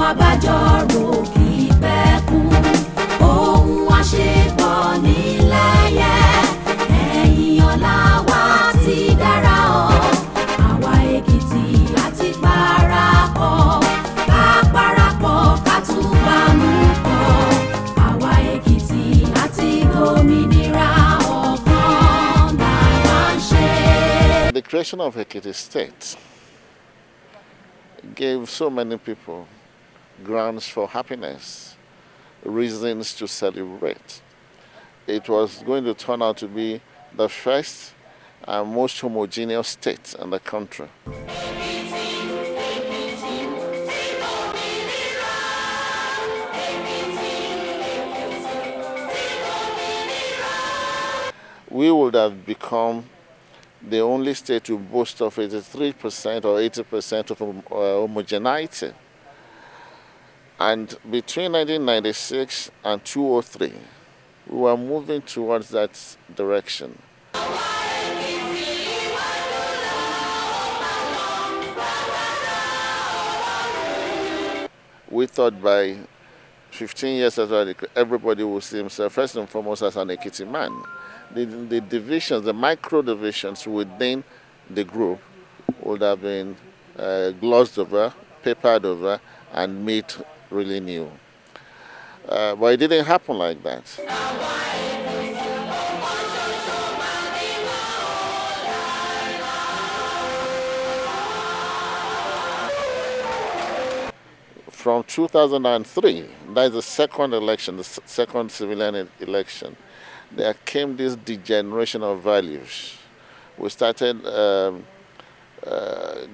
àbájọrò kì í pẹ́ kú, ohun àṣepọ̀ nílẹ̀ yẹ, ẹ̀yìn ọ̀la wa ti dára ọ̀, àwa Èkìtì àti parapọ̀, ká parapọ̀ ká tún bá mú pọ̀, àwa Èkìtì àti gómìnira ọ̀kan làwa ń ṣe. The creation of Ekiti State gave so many people grounds for happiness, reasons to celebrate. It was going to turn out to be the first and most homogeneous state in the country. We would have become the only state to boast of 83% or 80% of homogeneity. And between 1996 and 2003, we were moving towards that direction. We thought by 15 years after, everybody would see himself first and foremost as an Ekiti man. The divisions, the micro divisions within the group would have been glossed over, papered over, and made really new. But it didn't happen like that. From 2003, that is the second election, the second civilian election, there came this degeneration of values. We started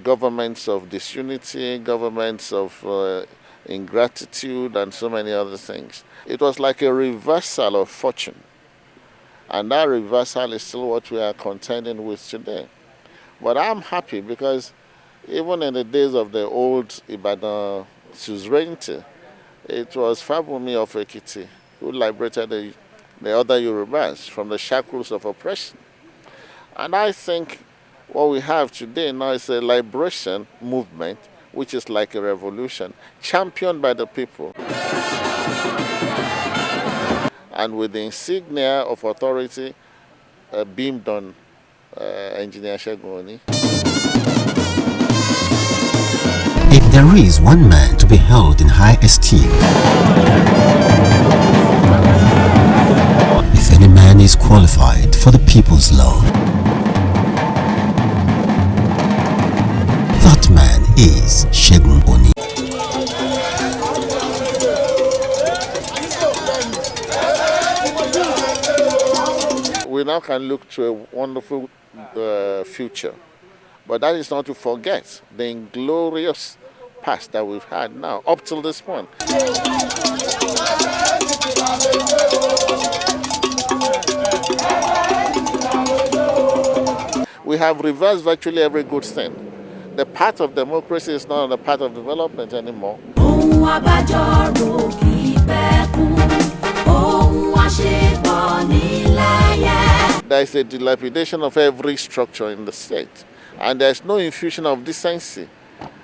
governments of disunity, governments of ingratitude, and so many other things. It was like a reversal of fortune. And that reversal is still what we are contending with today. But I'm happy because even in the days of the old Ibadan suzerainty, it was Fabumi of Ekiti who liberated the other Yorubas from the shackles of oppression. And I think what we have today now is a liberation movement, which is like a revolution, championed by the people. And with the insignia of authority beamed on Engineer Segun. If there is one man to be held in high esteem, if any man is qualified for the people's love, that man is Segun Oni. We now can look to a wonderful future, but that is not to forget the inglorious past that we've had now, up till this point. We have reversed virtually every good thing. The path of democracy is not on the path of development anymore. There is a dilapidation of every structure in the state, and there is no infusion of decency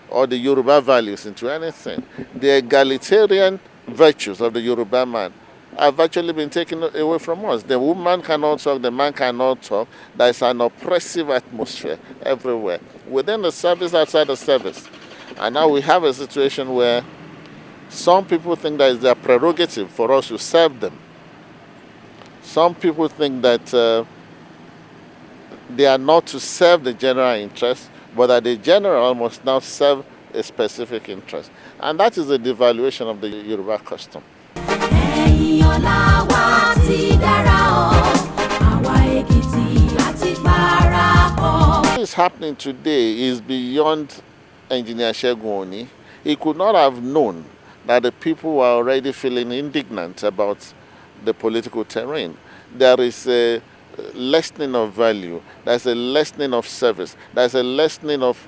or the Yoruba values into anything. The egalitarian virtues of the Yoruba man have actually been taken away from us. The woman cannot talk, the man cannot talk. There is an oppressive atmosphere everywhere, within the service, outside the service. And now we have a situation where some people think that it's their prerogative for us to serve them. Some people think that they are not to serve the general interest, but that the general must now serve a specific interest. And that is a devaluation of the Yoruba custom. What is happening today is beyond Engineer Segun Oni. He could not have known that the people were already feeling indignant about the political terrain. There is a lessening of value, there's a lessening of service, there's a lessening of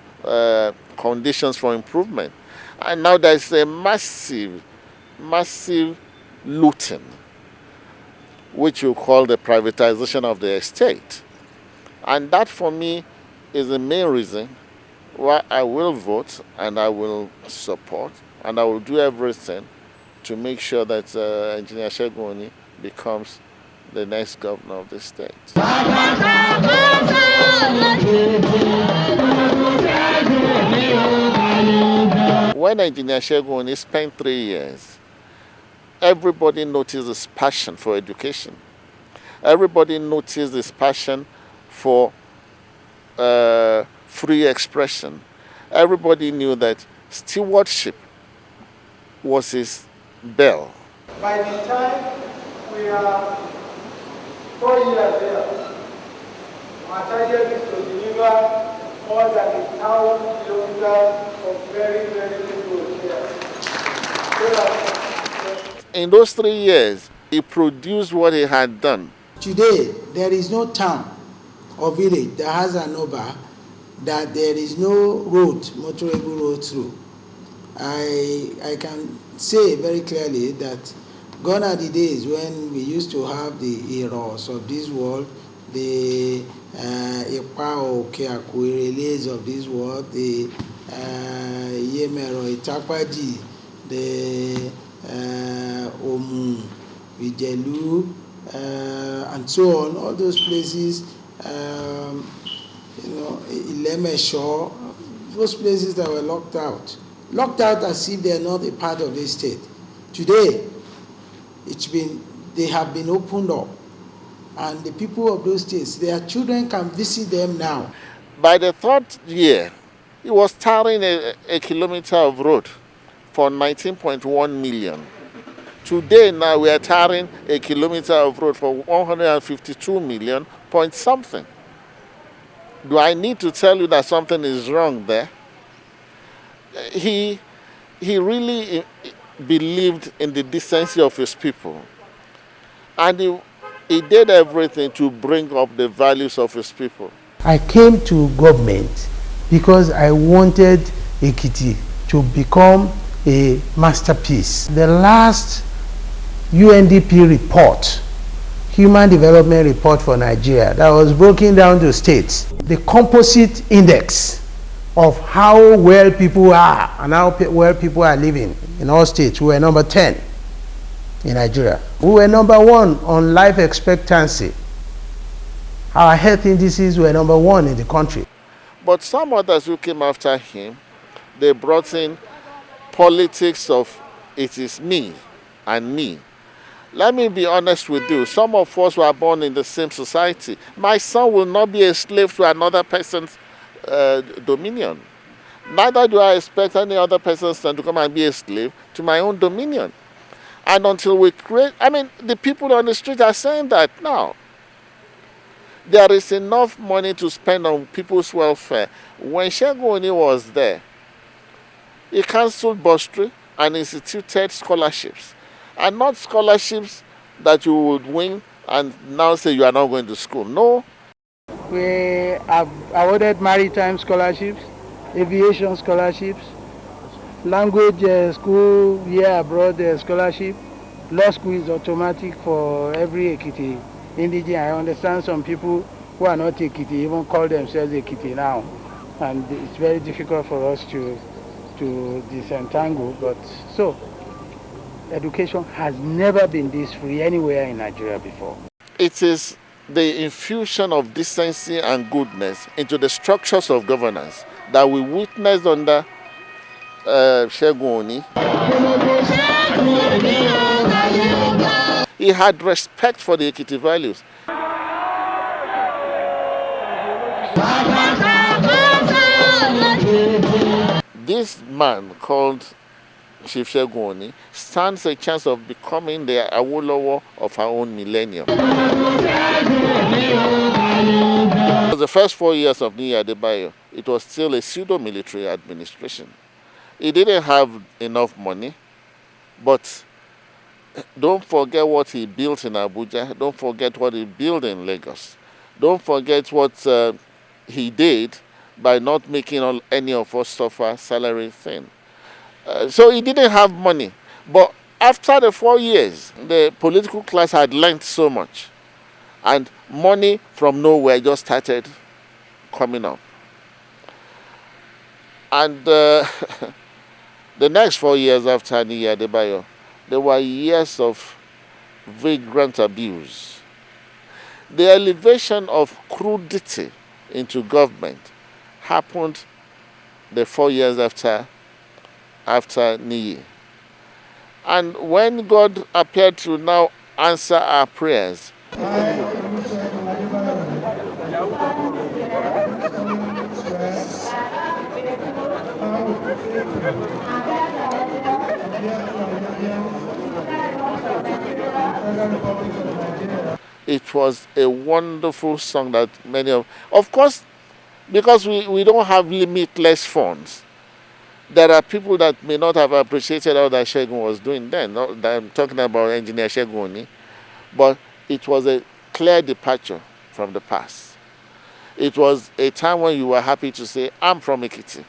conditions for improvement. And now there's a massive looting, which you call the privatization of the estate. And that for me is the main reason why I will vote and I will support And I will do everything to make sure that Engineer Segun Oni becomes the next governor of the state. When Engineer Segun Oni spent 3 years, everybody noticed his passion for education. Everybody noticed his passion for free expression. Everybody knew that stewardship was his bell. By the time we are 4 years there, our target is to deliver more than 1,000 kilometers of very, very good roads here. In those 3 years, he produced what he had done. Today, there is no town or village that has an OBA that there is no road, motorable road through. I can say very clearly that gone are the days when we used to have the heroes of this world, the Ipao Keakuireles of this world, the Yemero Itapaji, the Omu, Vijelu, and so on, all those places, Ilemesho, those places that were locked out as if they are not a part of this state. Today, they have been opened up, and the people of those states, their children can visit them now. By the 3rd year, he was tarring a kilometer of road for 19.1 million. Today, now we are tarring a kilometer of road for 152 million point something. Do I need to tell you that something is wrong there? He really believed in the decency of his people. And he did everything to bring up the values of his people. I came to government because I wanted Ekiti to become a masterpiece. The last UNDP report, Human Development Report for Nigeria, that was broken down to states, the composite index of how well people are and how well people are living in all states, we were number 10 in Nigeria. We were number 1 on life expectancy. Our health indices were number 1 in the country. But some others who came after him, they brought in politics of it is me and me. Let me be honest with you. Some of us were born in the same society. My son will not be a slave to another person's dominion. Neither do I expect any other person's son to come and be a slave to my own dominion. And until we create, the people on the street are saying that now. There is enough money to spend on people's welfare. When Segun Oni was there, he cancelled bursary and instituted scholarships. And not scholarships that you would win and now say you are not going to school. No. We have awarded maritime scholarships, aviation scholarships, language school year abroad scholarship. Law school is automatic for every Ekiti indigene. I understand some people who are not Ekiti even call themselves Ekiti now. And it's very difficult for us to disentangle. But so, education has never been this free anywhere in Nigeria before. It is the infusion of decency and goodness into the structures of governance that we witnessed under Segun Oni. He had respect for the Ekiti values. This man called Chief Segun Oni stands a chance of becoming the Awolowo of our own millennium. The first 4 years of Niyi Adebayo, it was still a pseudo-military administration. He didn't have enough money, but don't forget what he built in Abuja. Don't forget what he built in Lagos. Don't forget what he did by not making any of us suffer salary thing. So he didn't have money. But after the 4 years, the political class had learned so much. And money from nowhere just started coming up. And The next 4 years after Niyi Adebayo, there were years of vagrant abuse. The elevation of crudity into government happened the 4 years after Niyi. And when God appeared to now answer our prayers, it was a wonderful song that many of course, because we don't have limitless funds, there are people that may not have appreciated all that Segun was doing then. I'm talking about Engineer Segun Oni, but it was a clear departure from the past. It was a time when you were happy to say, I'm from Ekiti.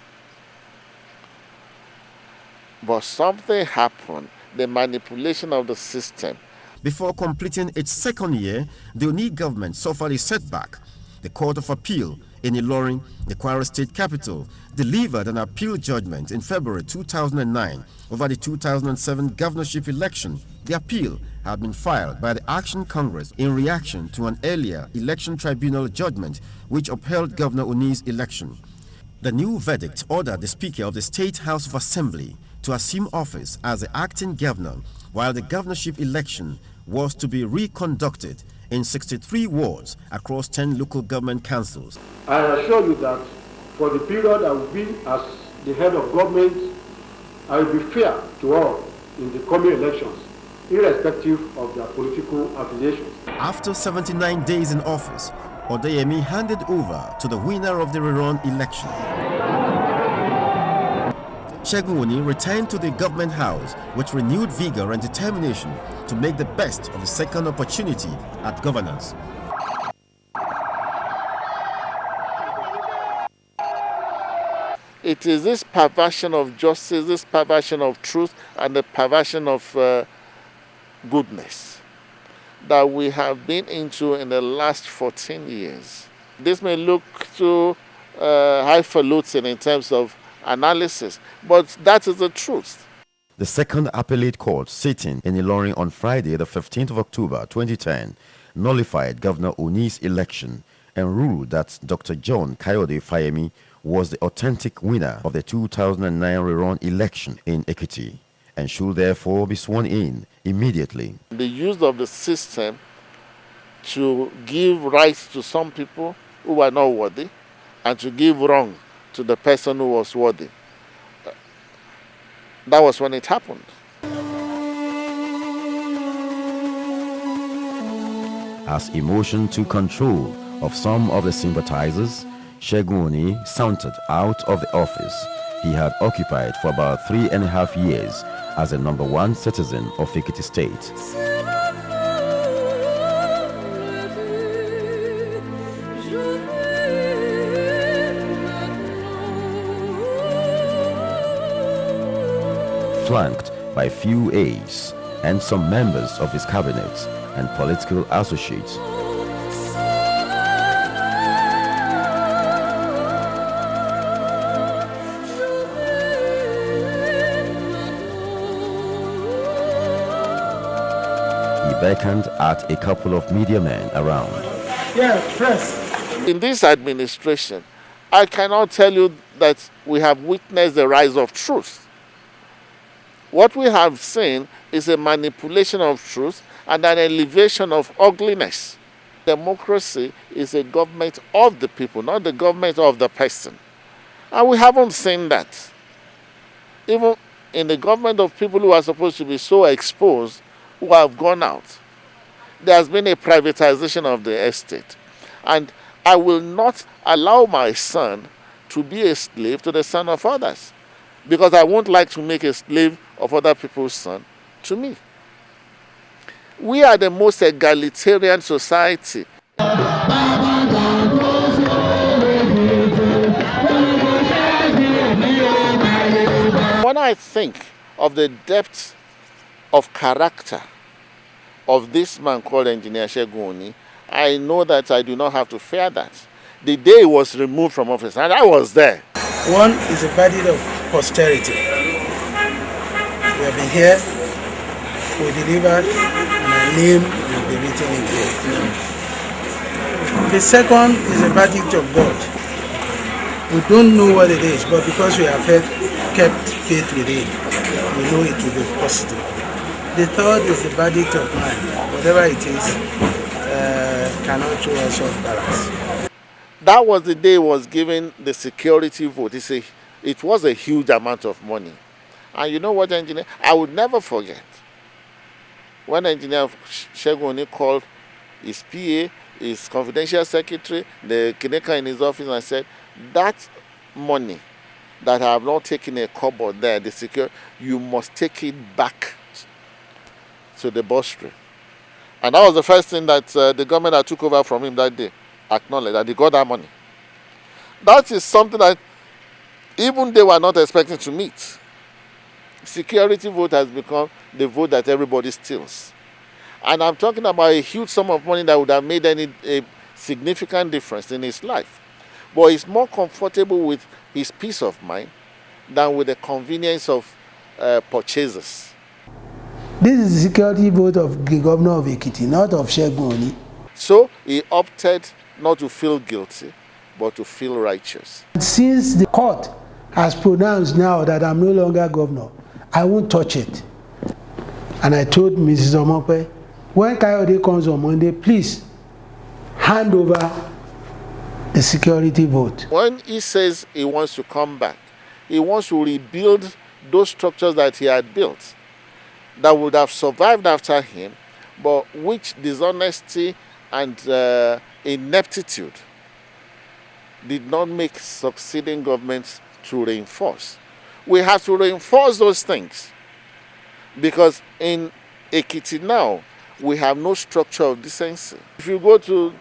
But something happened, the manipulation of the system. Before completing its second year, the Oni government suffered a setback. The Court of Appeal in Ilorin, the Kwara State capital, delivered an appeal judgment in February 2009 over the 2007 governorship election. The appeal had been filed by the Action Congress in reaction to an earlier election tribunal judgment which upheld Governor Oni's election. The new verdict ordered the Speaker of the State House of Assembly to assume office as the acting governor, while the governorship election was to be reconducted in 63 wards across 10 local government councils. I assure you that for the period I will be as the head of government, I will be fair to all in the coming elections, irrespective of their political affiliations. After 79 days in office, Odeyemi handed over to the winner of the rerun election. Segun Oni returned to the government house with renewed vigor and determination to make the best of the second opportunity at governance. It is this perversion of justice, this perversion of truth, and the perversion of goodness that we have been into in the last 14 years. This may look too highfalutin in terms of analysis, but that is the truth. The second appellate court sitting in Ilorin on Friday, the 15th of October 2010, nullified Governor Oni's election and ruled that Dr. John Kayode Fayemi was the authentic winner of the 2009 rerun election in Ekiti and should therefore be sworn in immediately. The use of the system to give rights to some people who are not worthy and to give wrong to the person who was worthy. That was when it happened. As emotion took control of some of the sympathizers, Segun Oni sauntered out of the office he had occupied for about 3.5 years as a #1 citizen of Ekiti State. Flanked by few aides and some members of his cabinet and political associates. He beckoned at a couple of media men around. Yeah, press. In this administration, I cannot tell you that we have witnessed the rise of truth. What we have seen is a manipulation of truth and an elevation of ugliness. Democracy is a government of the people, not the government of the person. And we haven't seen that. Even in the government of people who are supposed to be so exposed, who have gone out, there has been a privatization of the estate. And I will not allow my son to be a slave to the son of others, because I won't like to make a slave of other people's son to me. We are the most egalitarian society. When I think of the depth of character of this man called Engineer Segun Oni, I know that I do not have to fear that. The day he was removed from office, and I was there. One is a verdict of posterity. We have been here, we delivered, and our name will be written in here. The second is a verdict of God. We don't know what it is, but because we have kept faith with it, we know it will be positive. The third is the verdict of man. Whatever it is, cannot throw us off balance. That was the day he was given the security vote. It was a huge amount of money. And you know what, engineer? I would never forget when engineer Segun Oni called his PA, his confidential secretary, the Kineka in his office, and said, that money that I have not taken a cupboard there, the security, you must take it back to the bursary. And that was the first thing that the government that took over from him that day acknowledged, that he got that money. That is something that even they were not expecting to meet. Security vote has become the vote that everybody steals. And I'm talking about a huge sum of money that would have made a significant difference in his life. But he's more comfortable with his peace of mind than with the convenience of purchases. This is the security vote of the governor of Ekiti, not of Segun Oni. So he opted not to feel guilty, but to feel righteous. Since the court has pronounced now that I'm no longer governor, I won't touch it. And I told Mrs. Omope, when Kayode comes on Monday, please hand over the security vote. When he says he wants to come back, he wants to rebuild those structures that he had built that would have survived after him, but which dishonesty and ineptitude did not make succeeding governments to reinforce. We have to reinforce those things, because in Ekiti now, we have no structure of decency. If you go to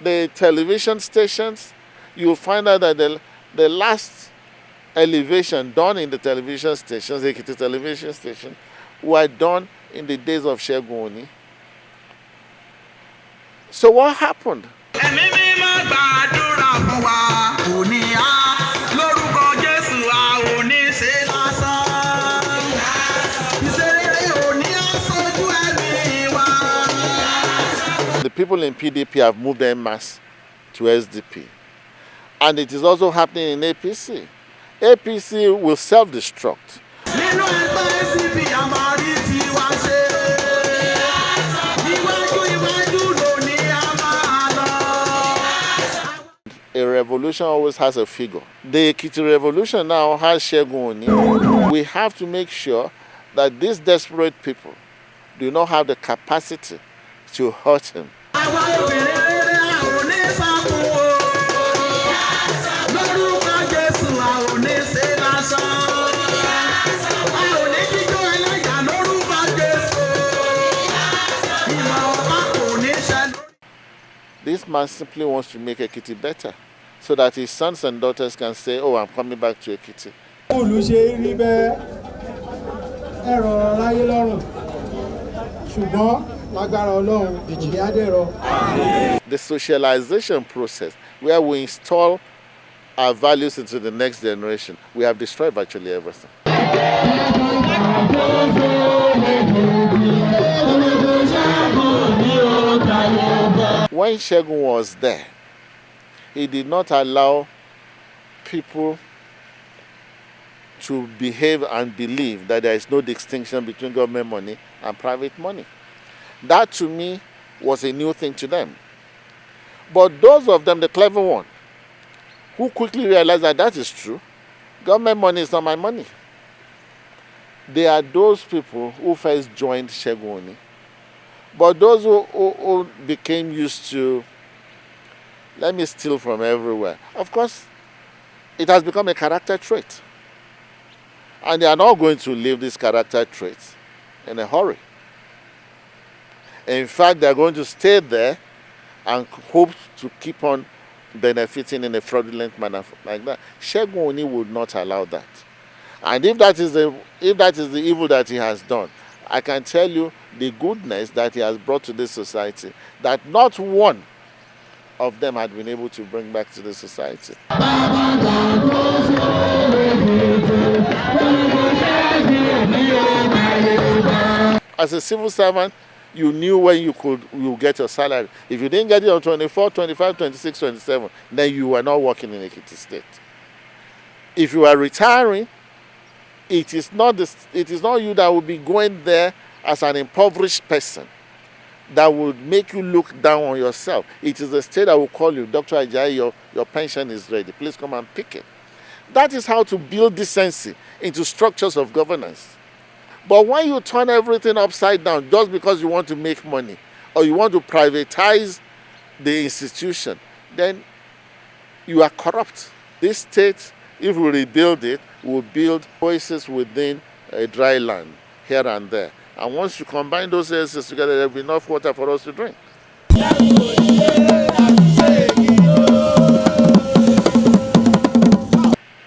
the television stations, you'll find out that the last elevation done in the television stations, Ekiti television station, were done in the days of Segun Oni. So what happened? The people in PDP have moved en masse to SDP. And it is also happening in APC. APC will self-destruct. A revolution always has a figure. The Ekiti revolution now has Segun Oni. We have to make sure that these desperate people do not have the capacity to hurt him. This man simply wants to make Ekiti better, so that his sons and daughters can say, oh, I'm coming back to Ekiti. The socialization process, where we install our values into the next generation, we have destroyed virtually everything. When Segun was there, he did not allow people to behave and believe that there is no distinction between government money and private money. That, to me, was a new thing to them. But those of them, the clever one, who quickly realized that that is true, government money is not my money. They are those people who first joined Segun Oni. But those who became used to, let me steal from everywhere. Of course, it has become a character trait. And they are not going to leave this character trait in a hurry. In fact, they are going to stay there and hope to keep on benefiting in a fraudulent manner like that. Segun Oni would not allow that. And if that is the evil that he has done, I can tell you the goodness that he has brought to this society, that not one of them had been able to bring back to the society. As a civil servant, you knew when you get your salary. If you didn't get it on 24, 25, 26, 27, then you were not working in Ekiti State. If you are retiring, it is not you that will be going there as an impoverished person that would make you look down on yourself. It is the state that will call you, Dr. Ajayi, your pension is ready. Please come and pick it. That is how to build decency into structures of governance. But when you turn everything upside down just because you want to make money or you want to privatize the institution, then you are corrupt. This state, if we rebuild it, will build oases within a dry land here and there. And once you combine those oases together, there will be enough water for us to drink.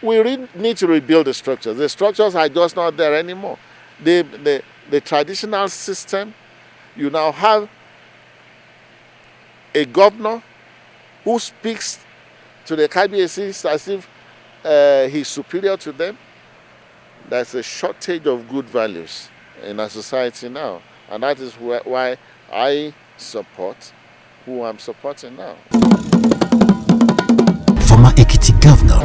We need to rebuild the structures. The structures are just not there anymore. The traditional system, you now have a governor who speaks to the KBACs as if he's superior to them. There's a shortage of good values in our society now. And that is why I support who I'm supporting now. Former Ekiti Governor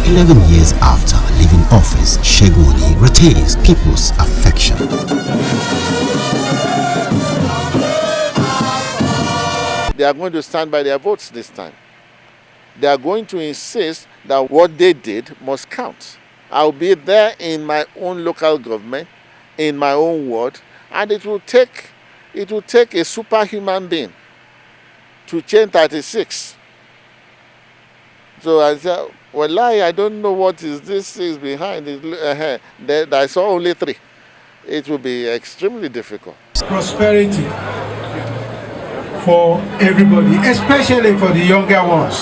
11 years after leaving office, Shegoni retains people's affection. They are going to stand by their votes this time. They are going to insist that what they did must count. I'll be there in my own local government, in my own ward, and it will take a superhuman being to change 36. So I said, well, I don't know what this is behind it. I saw only 3. It will be extremely difficult. Prosperity for everybody, especially for the younger ones.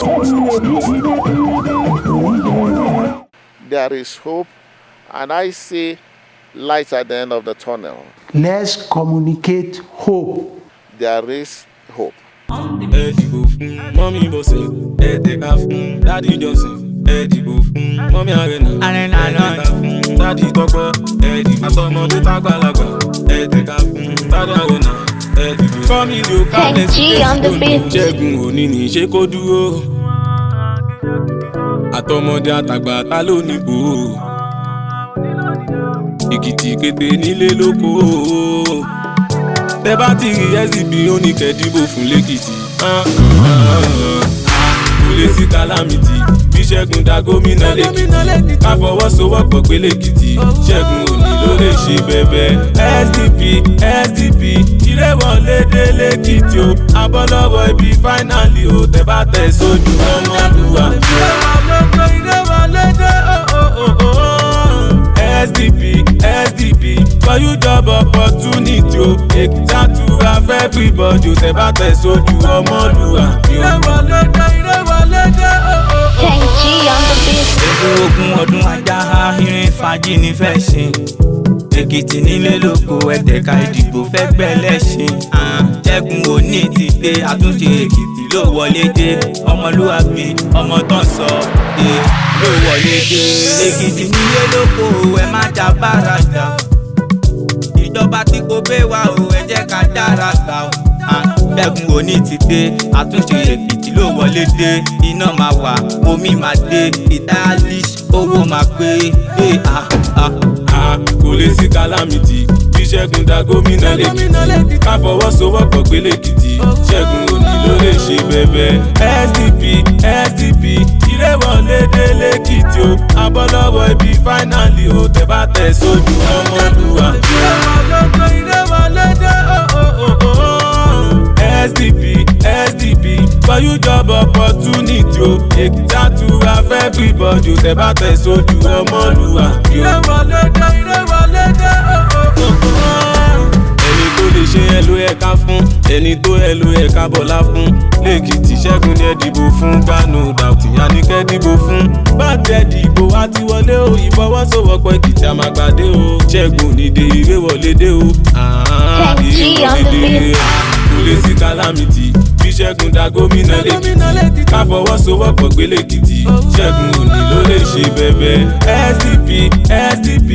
There is hope, and I see light at the end of the tunnel. Let's communicate hope. There is hope. Mommy boss, Daddy Johnson, Mommy Arena, Daddy Toko, Atomo de Tagalagua, Daddy Arena. G on the beat. Ṣẹ́gun òní ní ṣe kó dúró. Àtọmọdé àtàgbà ta ló níbò. Èkìtì kété nílé lóko. Tẹ́ bá ti rí SDP ó ní kẹ́dìbò fún lẹ́kìtì. Kò lè sí calamity bí Ṣẹ́gun dá gómìnà lẹ́kìtì. Ká fọwọ́sowọ́pọ̀ pé lẹ́kìtì. Ṣẹ́gun òní ló lè ṣe bẹ́bẹ́. SDP ilé wọlé dé lẹ́kìtì o. Abọ́lọ́wọ́ ibi finally o. Tẹ́ bá tẹ̀ sójú ọmọlúwa. Ilé wọlé dé SDP for you job opportunity o. Èkìtì àtúrà fẹ́ everybody o. Tẹ́ bá tẹ̀ sójú ọmọlúwa. Ilé wọlé dé Thank G on the beat. Ogún ọdún ajá irin fàájì ní fẹ́ ṣe. Èkìtì nílé lóko ẹ̀tẹ̀ka ìdìbò fẹ́ gbẹ̀lẹ́ṣin. Ṣẹ́gun òní ti dé àtúnṣe Èkìtì ló wọlé dé. Ọmọlúwàbí ọmọ tán sọ ló wọlé dé. Èkìtì nílé lóko ẹ má já bára jà. Ìjọba tí kò bẹ́ wa o ẹ jẹ́ ká dára gbà o. Ṣẹ́gun òní ti dé àtúnṣe Èkìtì ló wọlé dé. Iná máa wà omi máa dé ìtàlíṣ owó máa pé. Kò lè sí calamity bí Ṣẹ́gun dá gómìnà lẹ́kìtì. Ká fọwọ́sowọ́pọ̀ pé lẹ́kìtì. Ṣẹ́gun òní ló lè ṣe bẹ́bẹ́. SDP ilé wọlé dé lẹ́kìtì o. Abọ́lọ́wọ́ ibi finally o. Tẹ́ bá tẹ̀ sójú ọmọlúwa. Ilé wọlé dé SDP for you job opportunity o. Èkìtì àtúrà fẹ́ everybody o. Tẹ́ bá tẹ̀ sójú ọmọlúwa. Ilé wọlé dé ẹni tó lè ṣe ẹ ló yẹ ká fún. Ẹni tó ẹ ló yẹ ká bọ̀lá fún. Lẹ́kìtì Ṣẹ́gun ni ẹ dìbò fún. Ganu Dauti Àníkẹ́ dìbò fún. Báńkì dìbò wá ti wọlé o. Ìfọwọ́sowọ́pọ̀ Èkìtì àmàgbàdé o. Ṣẹ́gun nídé ìwé wọlé dé o. Kò lè sí calamity bí Ṣẹ́gun dá gómìnà lẹ́kìtì. Ká fọwọ́sowọ́pọ̀ gbélé Èkìtì Ṣẹ́gun Òní ló lè ṣe bẹ́bẹ́. SDP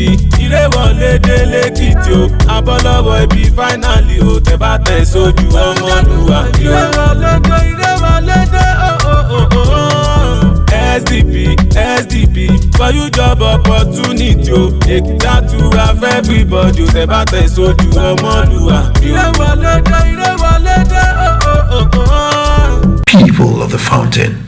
ire wọlé délé Èkìtì o abọ́lọ́wọ́ ibi fáínàlì o tẹ́ bá tẹ̀ sójú ọmọlúwàbí o. ire wọlé dé SDP for you job opportunity o Èkìtì àtúwà fẹ́ everybody o tẹ́ bá tẹ̀ sójú ọmọlúwàbí o. ire wọlé dé People of the fountain.